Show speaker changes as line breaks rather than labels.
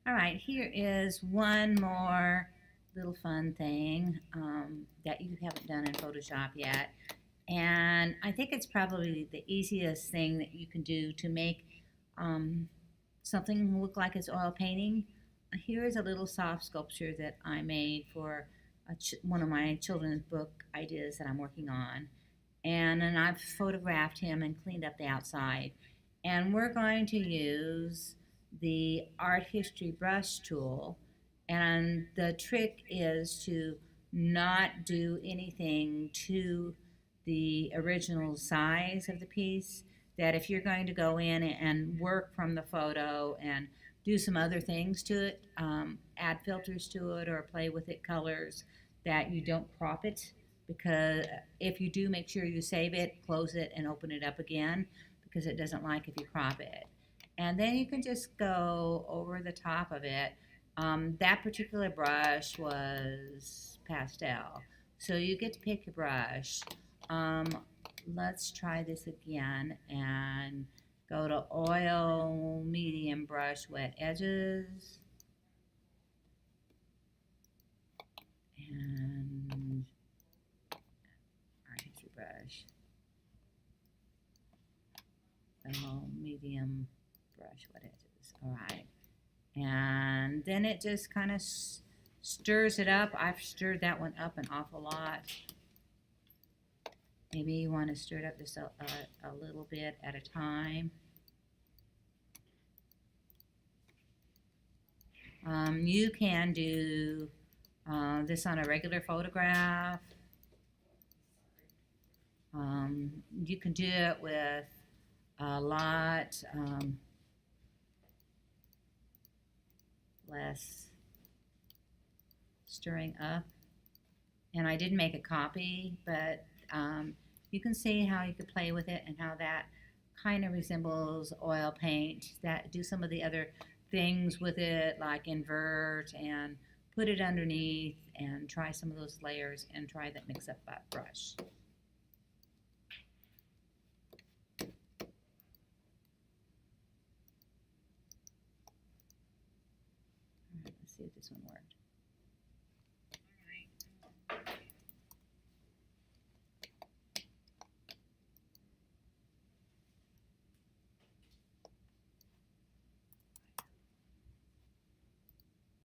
All right, here is one more little fun thing that you haven't done in Photoshop yet. And I think it's probably the easiest thing that you can do to make um, something look like it's oil painting. Here is a little soft sculpture that I made for one of my children's book ideas that I'm working on. And then I've photographed him and cleaned up the outside. And we're going to use the art history brush tool. And the trick is to not do anything to the original size of the piece. That if you're going to go in and work from the photo and do some other things to it, add filters to it or play with it, colors, that you don't crop it, because if you do, make sure you save it, close it, and open it up again, because it doesn't like if you crop it. And then you can just go over the top of it. That particular brush was pastel, so you get to pick your brush. Um, let's try this again and go to oil, medium brush, wet edges, and art history brush. So medium brush, wet edges. All right. And then it just kind of stirs it up. I've stirred that one up an awful lot. Maybe you want to stir it up just a little bit at a time. You can do this on a regular photograph. You can do it with a lot less stirring up. And I didn't make a copy, but you can see how you could play with it and how that kind of resembles oil paint. That do some of the other things with it, like invert and put it underneath and try some of those layers and try that mix up that brush. All right, let's see if this one worked.